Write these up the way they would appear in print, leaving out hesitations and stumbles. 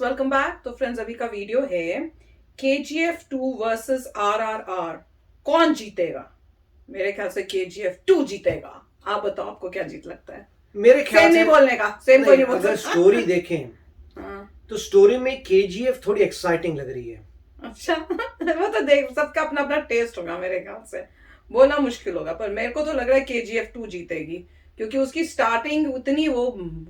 Welcome back. तो friends अभी का वीडियो है KGF 2 वर्सेस RRR। कौन जीतेगा? मेरे ख्याल से KGF 2 जीतेगा। आप बताओ, आपको क्या जीत लगता है? मेरे ख्याल सेम से नहीं बोलने का, सेम कोई नहीं बोल अगर सकता। स्टोरी देखें हाँ, तो स्टोरी में KGF थोड़ी एक्साइटिंग लग रही है। अच्छा वो तो देख, सबका अपना अपना टेस्ट होगा। मेरे ख्याल से बोलना मुश्किल होगा, पर मेरे को तो लग रहा है KGF 2 जीतेगी, क्योंकि उसकी स्टार्टिंग उतनी वो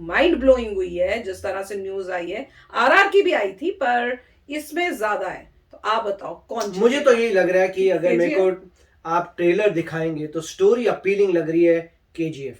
माइंड ब्लोइंग हुई है। जिस तरह से न्यूज आई है, RR की भी आई थी, पर इसमें ज्यादा है। तो आप बताओ कौन जीतेगा? मुझे तो यही लग रहा है कि अगर मेरे को KGF आप ट्रेलर दिखाएंगे तो स्टोरी अपीलिंग लग रही है KGF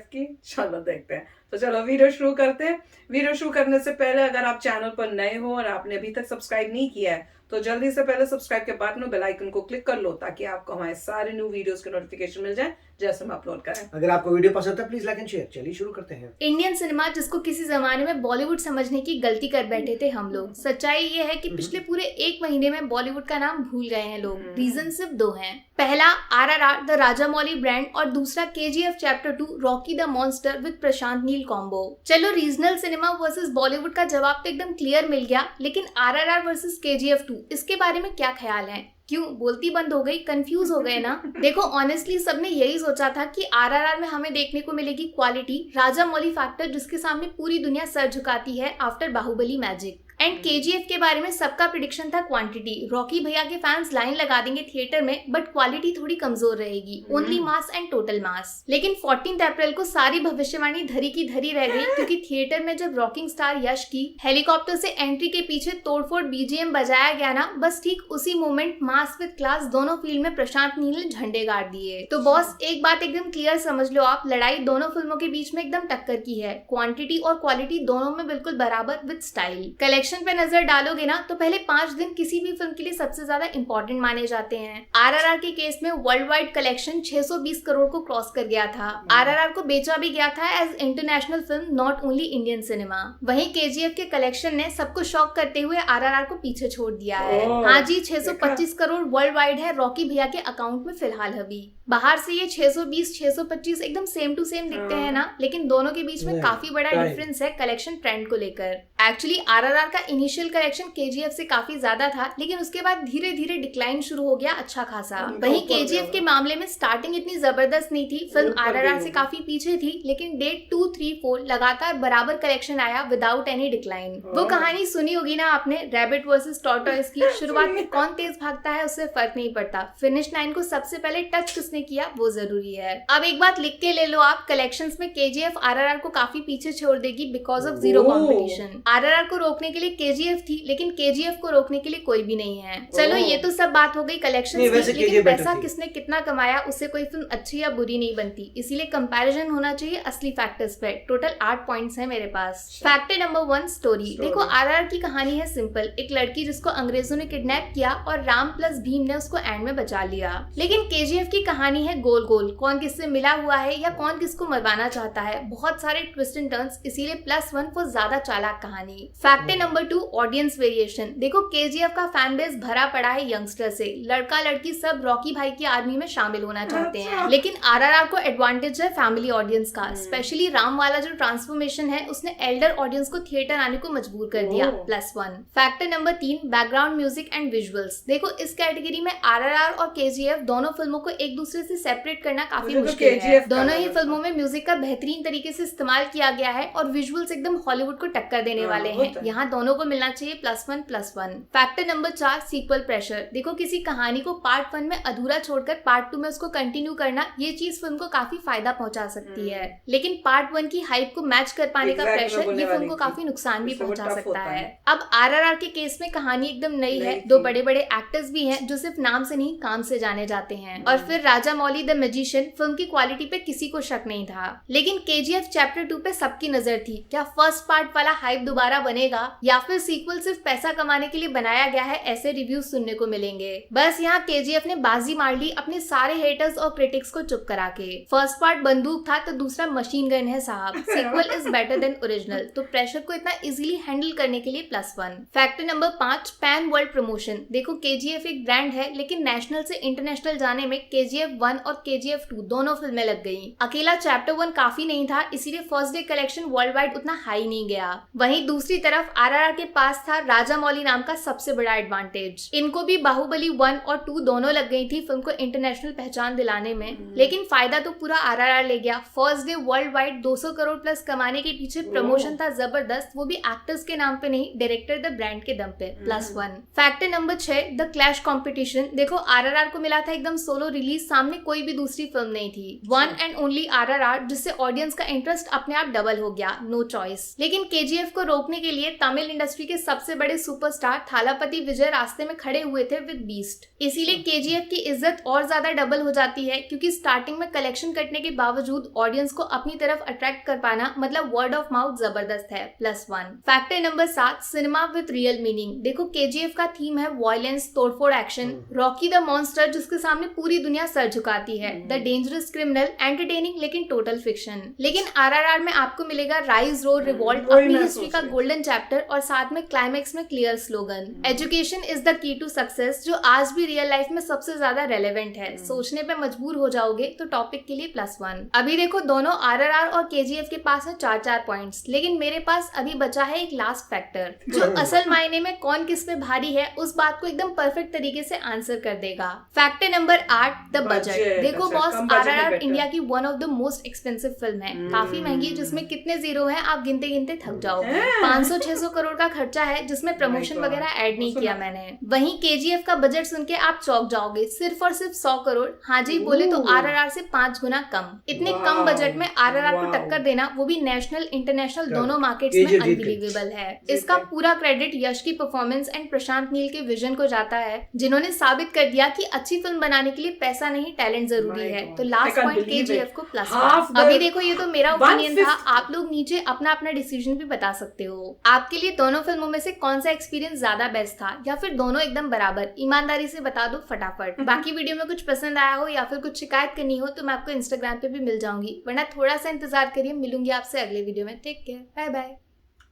की। चलो देखते हैं। तो चलो वीडियो शुरू करते हैं। वीडियो शुरू करने से पहले अगर आप चैनल पर नए हो और आपने अभी तक सब्सक्राइब नहीं किया है तो जल्दी से पहले सब्सक्राइब के बटन और बेल आइकन को क्लिक कर लो, ताकि आपको हमारे सारे न्यू वीडियोस के नोटिफिकेशन मिल जाए जैसे हम अपलोड करें। अगर आपको वीडियो पसंद है प्लीज लाइक एंड शेयर। चलिए शुरू करते हैं। इंडियन सिनेमा जिसको किसी जमाने में बॉलीवुड समझने की गलती कर बैठे थे हम लोग। सच्चाई ये है कि पिछले पूरे एक महीने में बॉलीवुड का नाम भूल गए हैं लोग। रीजन सिर्फ दो हैं। पहला RRR द राजामौली ब्रांड और दूसरा KGF chapter 2 Rocky the monster with Prashanth Neel combo. चलो रीजनल सिनेमा वर्सेस बॉलीवुड का जवाब तो एकदम क्लियर मिल गया, लेकिन RRR वर्सेस KGF 2 इसके बारे में क्या ख्याल है? क्यों बोलती बंद हो गई? कंफ्यूज हो गए ना? देखो ऑनेस्टली सबने यही सोचा था कि RRR में हमें देखने को मिलेगी क्वालिटी, राजामौली फैक्टर जिसके सामने पूरी दुनिया सर झुकाती है after Baahubali magic. And KGF के बारे में सबका प्रिडिक्शन था क्वांटिटी। रॉकी भैया के फैंस लाइन लगा देंगे थिएटर में, बट क्वालिटी थोड़ी कमजोर रहेगी, only mass and total mass. लेकिन 14 अप्रैल को सारी भविष्यवाणी धरी की धरी रह गई, क्योंकि थिएटर में जब रॉकिंग स्टार यश की हेलीकॉप्टर से एंट्री के पीछे तोड़फोड़ BGM बजाया गया ना, बस ठीक उसी मोमेंट मास विद क्लास दोनों फील्ड में प्रशांत नील ने झंडे गाड़ दिए। तो बॉस एक बात एकदम क्लियर समझ लो आप, लड़ाई दोनों फिल्मों के बीच में एकदम टक्कर की है। क्वांटिटी और क्वालिटी दोनों में बिल्कुल बराबर विद स्टाइल। कलेक्शन पे नजर डालोगे ना तो पहले 5 दिन किसी भी फिल्म के लिए सबसे ज्यादा इंपॉर्टेंट माने जाते हैं। RRR के केस में वर्ल्ड वाइड कलेक्शन 620 करोड़ को क्रॉस कर गया था। RRR को बेचा भी गया था as international film, not only Indian cinema. वहीं KGF के कलेक्शन ने सबको शॉक करते हुए RRR को पीछे छोड़ दिया है। हाँ जी, 625 करोड़ वर्ल्ड वाइड है रॉकी भैया के अकाउंट में फिलहाल। अभी बाहर से ये 620 625 एकदम सेम टू सेम दिखते हैं ना, लेकिन दोनों के बीच में काफी बड़ा डिफरेंस है कलेक्शन ट्रेंड को लेकर। एक्चुअली RRR का इनिशियल कलेक्शन KGF से काफी ज्यादा था, लेकिन उसके बाद धीरे धीरे डिक्लाइन शुरू हो गया अच्छा खासा। वहीं KGF के मामले में स्टार्टिंग इतनी जबरदस्त नहीं थी, फिल्म RRR से काफी पीछे थी, लेकिन डेट 2, 3, 4 लगातार बराबर कलेक्शन आया विदाउट एनी डिक्लाइन। वो कहानी सुनी होगी ना आपने, रैबिट वर्सेस टॉर्टोइस की। शुरुआत में कौन तेज भागता है उससे फर्क नहीं पड़ता, फिनिश लाइन को सबसे पहले टच किसने किया वो जरूरी है। अब एक बात लिख के ले लो आप, कलेक्शंस में KGF RRR को काफी पीछे छोड़ देगी because of zero competition. RRR को रोकने के लिए KGF थी, लेकिन KGF को रोकने के लिए कोई भी नहीं है। चलो ये तो सब बात हो गई कलेक्शन की, लेकिन पैसा किसने कितना कमाया उससे कोई फिल्म अच्छी या बुरी नहीं बनती, इसीलिए कंपैरिजन होना चाहिए असली फैक्टर्स पे। टोटल 8 पॉइंट्स है मेरे पास। Factor number 1, story. देखो RRR की कहानी है सिंपल, एक लड़की जिसको अंग्रेजों ने किडनैप किया और राम प्लस भीम ने उसको एंड में बचा लिया। लेकिन KGF की कहानी है गोल गोल, कौन किससे मिला हुआ है या कौन किसको मरवाना चाहता है, बहुत सारे ट्विस्ट एंड टर्न्स, इसीलिए +1 फॉर ज्यादा चालाक कहानी। Factor number 2, audience variation. देखो KGF का फैन बेस भरा पड़ा है यंगस्टर से, लड़का लड़की सब रॉकी भाई की आर्मी में शामिल होना चाहते हैं। लेकिन RRR को एडवांटेज है फैमिली ऑडियंस का, स्पेशली राम वाला जो ट्रांसफॉर्मेशन है उसने एल्डर ऑडियंस को थिएटर आने को मजबूर कर दिया, +1। Factor number 3, background music and visuals. देखो इस कैटेगरी में RRR और KGF दोनों फिल्मों को एक दूसरे से सेपरेट करना काफी मुश्किल है। दोनों ही फिल्मों में म्यूजिक का बेहतरीन तरीके से इस्तेमाल किया गया है और विजुअल्स एकदम हॉलीवुड को टक्कर देने वाले हैं। यहाँ दोनों को मिलना चाहिए +1। Factor number 4, sequel pressure. देखो किसी कहानी को पार्ट 1 में अधूरा छोड़कर पार्ट 2 में उसको कंटिन्यू करना, ये चीज फिल्म को काफी फायदा पहुंचा सकती है, लेकिन पार्ट 1 की हाइप को मैच कर पाने का प्रेशर ये फिल्म को काफी नुकसान भी पहुंचा सकता है। अब RRR के केस में कहानी एकदम नई है, 2 बड़े बड़े एक्टर्स भी हैं जो सिर्फ नाम से नहीं काम से जाने जाते हैं, और फिर राजामौली द मैजिशियन। फिल्म की क्वालिटी पे किसी को शक नहीं था, लेकिन KGF चैप्टर 2 पे सबकी नजर थी। क्या फर्स्ट पार्ट वाला हाइप दोबारा बनेगा या फिर सीक्वल सिर्फ पैसा कमाने के लिए बनाया गया है, ऐसे रिव्यूज सुनने को मिलेंगे। बस यहाँ KGF ने बाजी मार ली अपने सारे हेटर्स और क्रिटिक्स को चुप करा के। फर्स्ट पार्ट बंदूक था तो दूसरा मशीन गन है साहब, sequel is better than original, तो प्रेशर को इतना इजीली हैंडल करने के लिए +1। Factor number 5, pan world promotion. देखो KGF एक ब्रांड है, लेकिन नेशनल से इंटरनेशनल जाने में KGF 1 और KGF 2 दोनों फिल्में लग गई। अकेला चैप्टर 1 काफी नहीं था, इसीलिए first day collection world wide उतना हाई नहीं गया। वहीं दूसरी तरफ RRR आरआरआर के पास था राजामौली नाम का सबसे बड़ा एडवांटेज। इनको भी बाहुबली 1 और 2 दोनों लग गई थी फिल्म को इंटरनेशनल पहचान दिलाने में, लेकिन फायदा तो पूरा आरआरआर ले गया। First day world wide 200 crore plus कमाने के पीछे प्रमोशन था जबरदस्त, वो भी एक्टर्स के नाम पे नहीं, डायरेक्टर द ब्रांड के दम पे। +1। Factor number 6, the clash competition. देखो आरआरआर को मिला था एकदम सोलो रिलीज, सामने कोई भी दूसरी फिल्म नहीं थी, वन एंड ओनली आरआरआर, जिससे ऑडियंस का इंटरेस्ट अपने आप डबल हो गया, नो चॉइस। लेकिन केजीएफ को रोकने के लिए तमिल इंडस्ट्री के सबसे बड़े सुपरस्टार थालापति विजय रास्ते में खड़े हुए थे विद बीस्ट। इसीलिए केजीएफ की इज्जत और ज्यादा डबल हो जाती है, क्योंकि स्टार्टिंग में कलेक्शन करने के बावजूद ऑडियंस को अपनी तरफ अट्रैक्ट कर पाना मतलब वर्ड ऑफ माउथ जबरदस्त है। +1। Factor number 7, cinema with real meaning. देखो केजीएफ का थीम है वायलेंस, तोड़फोड़ एक्शन, रॉकी द मॉन्स्टर जिसके सामने पूरी दुनिया सर झुकाती है, द डेंजरस क्रिमिनल, एंटरटेनिंग लेकिन टोटल फिक्शन। लेकिन आरआरआर में आपको मिलेगा राइज रोड रिवॉल्ट, अपनी हिस्ट्री का गोल्डन चैप्टर और साथ में क्लाइमेक्स में clear slogan, education is the key to success, जो आज भी रियल लाइफ में सबसे ज्यादा रेलेवेंट है। सोचने पे मजबूर हो जाओगे तो टॉपिक के लिए +1। अभी देखो दोनों आरआरआर और केजीएफ के पास है 4-4 पॉइंट्स, लेकिन मेरे पास अभी बचा है एक लास्ट फैक्टर जो असल मायने में कौन किस पे भारी है उस बात को एकदम परफेक्ट तरीके से आंसर कर देगा। Factor number 8, the budget. देखो बॉस, आरआरआर इंडिया की one of the most expensive film है, काफी महंगी, जिसमें कितने जीरो हैं आप गिनते गिनते थक जाओगे। 500-600 करोड़ का खर्चा है, जिसमें प्रमोशन वगैरह ऐड नहीं किया मैंने। वहीं केजीएफ का बजट सुन के आप चौंक जाओगे, सिर्फ और सिर्फ 100 करोड़। हाँ जी बोले तो आरआरआर से 5 गुना कम। इतने कम बजट में आरआरआर को टक्कर देना, वो भी नेशनल इंटरनेशनल दोनों मार्केट्स में, अनबिलीवेबल है। इसका पूरा क्रेडिट यश की परफॉर्मेंस एंड प्रशांत नील के विजन को जाता है, जिन्होंने साबित कर दिया कि अच्छी फिल्म बनाने के लिए पैसा नहीं टैलेंट जरूरी है। तो लास्ट पॉइंट केजीएफ को +1। अभी देखो ये तो मेरा ओपिनियन था, आप लोग नीचे अपना अपना डिसीजन भी बता सकते हो। आपके लिए दोनों फिल्मों में से कौन सा एक्सपीरियंस ज्यादा बेस्ट था, या फिर दोनों एकदम बराबर? ईमानदारी से बता दो फटाफट। बाकी वीडियो में कुछ पसंद आया हो या फिर कुछ शिकायत करनी हो तो मैं आपको इंस्टाग्राम पे भी मिल जाऊंगी, वरना थोड़ा सा इंतजार करिए, मिलूंगी आपसे अगले वीडियो में। Take care, bye bye.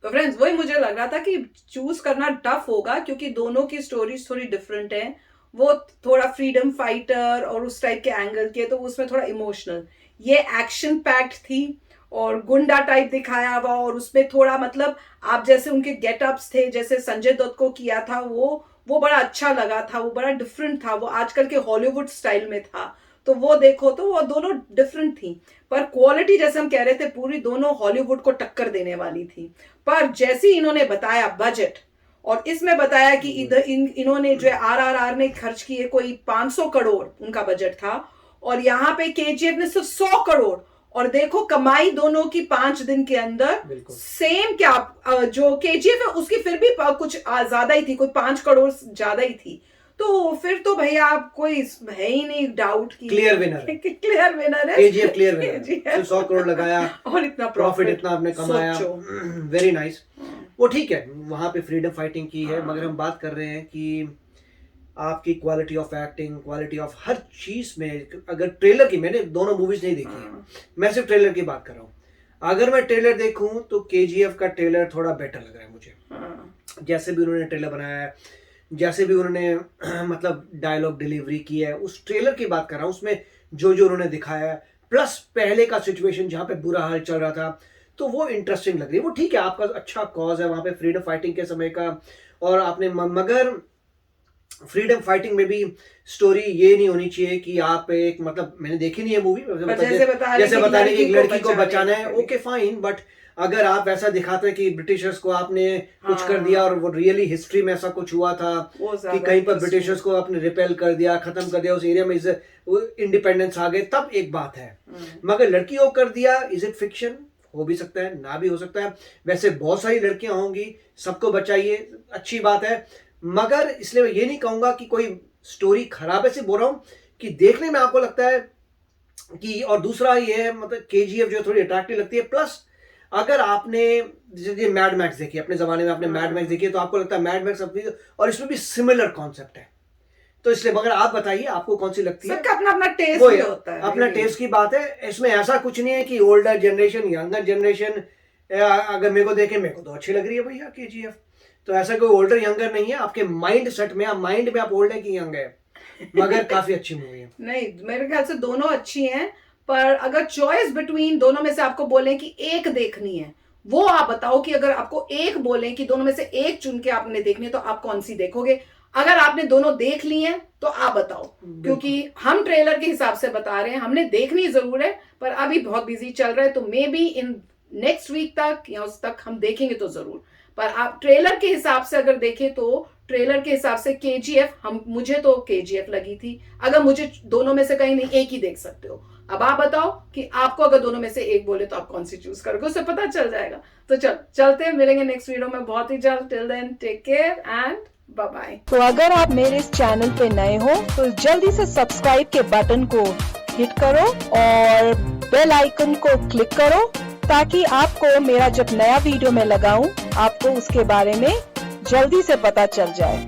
तो फ्रेंड्स वही मुझे लग रहा था कि चूज करना टफ होगा, क्योंकि दोनों की स्टोरीज थोड़ी डिफरेंट है। वो थोड़ा फ्रीडम फाइटर और उस टाइप के एंगल के, तो उसमें थोड़ा इमोशनल, ये एक्शन पैक्ड थी और गुंडा टाइप दिखाया हुआ, और उसमें थोड़ा मतलब आप जैसे उनके गेटअप्स थे, जैसे संजय दत्त को किया था वो बड़ा अच्छा लगा था, वो बड़ा डिफरेंट था, वो आजकल के हॉलीवुड स्टाइल में था। तो वो देखो तो वो दोनों डिफरेंट थी, पर क्वालिटी जैसे हम कह रहे थे पूरी दोनों हॉलीवुड को टक्कर देने वाली थी। पर जैसे ही इन्होंने बताया बजट, और इसमें बताया कि इधर इन्होंने जो है आरआरआर ने खर्च किए कोई 500 करोड़ उनका बजट था, और यहाँ पे केजीएफ ने सिर्फ 100 करोड़, और देखो कमाई दोनों की 5 दिन के अंदर सेम। क्या जो केजीएफ है उसकी फिर भी कुछ ज्यादा ही थी, कोई 5 करोड़ ज्यादा ही थी। तो फिर तो भैया आप कोई है ही नहीं डाउट की क्लियर विनर है, क्लियर विनर है केजीएफ, क्लियर विनर। 100 करोड़ लगाया और इतना प्रॉफिट इतना आपने कमाया, वेरी नाइस। वो ठीक है, वहां पे फ्रीडम फाइटिंग की है, मगर हम बात कर रहे हैं कि आपकी quality of acting, quality of her चीज में। अगर ट्रेलर की, मैंने दोनों मूवीज नहीं देखी है, मैं सिर्फ ट्रेलर की बात कर रहा हूँ। अगर मैं ट्रेलर देखूं तो केजीएफ का ट्रेलर थोड़ा बेटर लग रहा है मुझे। जैसे भी उन्होंने ट्रेलर बनाया है, जैसे भी उन्होंने मतलब डायलॉग डिलीवरी की है, उस ट्रेलर की बात कर रहा हूँ, उसमें जो जो उन्होंने दिखाया है, प्लस पहले का सिचुएशन जहाँ पे बुरा हाल चल रहा था, तो वो इंटरेस्टिंग लग रही है। वो ठीक है, आपका अच्छा कॉज है वहाँ पे फ्रीडम फाइटिंग के समय का, और आपने मगर फ्रीडम फाइटिंग में भी स्टोरी ये नहीं होनी चाहिए कि आप एक, मतलब मैंने देखी नहीं है मूवी, जैसे बता रहे कि एक लड़की को बचाना है, ओके फाइन, बट अगर आप ऐसा दिखाते हैं कि ब्रिटिशर्स को आपने कुछ कर दिया, और वो रियली हिस्ट्री में ऐसा कुछ हुआ था कि कहीं पर ब्रिटिशर्स को आपने रिपेल कर दिया, खत्म कर दिया, उस एरिया में इंडिपेंडेंस आ गए, तब एक बात है। मगर लड़की को कर दिया, इज इट फिक्शन? हो भी सकता है, ना भी हो सकता है। वैसे बहुत सारी लड़कियां होंगी, सबको बचाइए, अच्छी बात है, मगर इसलिए मैं ये नहीं कहूंगा कि कोई स्टोरी खराब है। सिर्फ बोल रहा हूं कि देखने में आपको लगता है कि, और दूसरा ये है, मतलब केजीएफ जो थोड़ी अट्रैक्टिव लगती है। प्लस अगर आपने जैसे मैड मैक्स देखी, अपने जमाने में आपने मैड मैक्स देखी है, तो आपको लगता है मैड मैक्स अपनी, और इसमें भी सिमिलर कॉन्सेप्ट है, तो इसलिए मगर आप बताइए आपको कौन सी लगती है। सबका अपना अपना टेस्ट भी होता है, अपना टेस्ट की बात है। इसमें ऐसा कुछ नहीं है कि ओल्डर जनरेशन, यंगर जनरेशन, अगर मेरे को देखे, मेरे को तो अच्छी लग रही है भैया केजीएफ, तो ऐसा कोई ओल्डर यंगर नहीं है। आपके माइंड सेट में, माइंड में आप ओल्ड है कि यंग है, मगर काफी अच्छी मूवी है। नहीं, मेरे ख्याल से दोनों अच्छी हैं, पर अगर चॉइस बिटवीन दोनों में से आपको बोले कि एक देखनी है, वो आप बताओ कि अगर आपको एक बोले कि दोनों में से एक चुन के आपने देखनी है तो आप कौन सी देखोगे। अगर आपने दोनों देख ली हैं तो आप बताओ, क्योंकि हम ट्रेलर के हिसाब से बता रहे हैं, हमने देखनी जरूर है पर अभी बहुत बिजी चल रहा है, तो maybe in next week तक या उस तक हम देखेंगे तो जरूर। पर आप ट्रेलर के हिसाब से अगर देखें तो ट्रेलर के हिसाब से केजीएफ मुझे तो केजीएफ लगी थी। अगर मुझे दोनों में से कहीं नहीं, एक ही देख सकते हो। अब आप बताओ कि आपको अगर दोनों में से एक बोले तो आप कौन सी चूज करोगे, उससे पता चल जाएगा। तो चलते हैं, मिलेंगे नेक्स्ट वीडियो में बहुत ही जल्द। Till then take care and bye bye. तो अगर आप मेरे इस चैनल पे नए हो तो जल्दी से सब्सक्राइब के बटन को हिट करो और बेल आइकन को क्लिक करो, ताकि आपको मेरा जब नया वीडियो मैं लगाऊं आपको उसके बारे में जल्दी से पता चल जाए।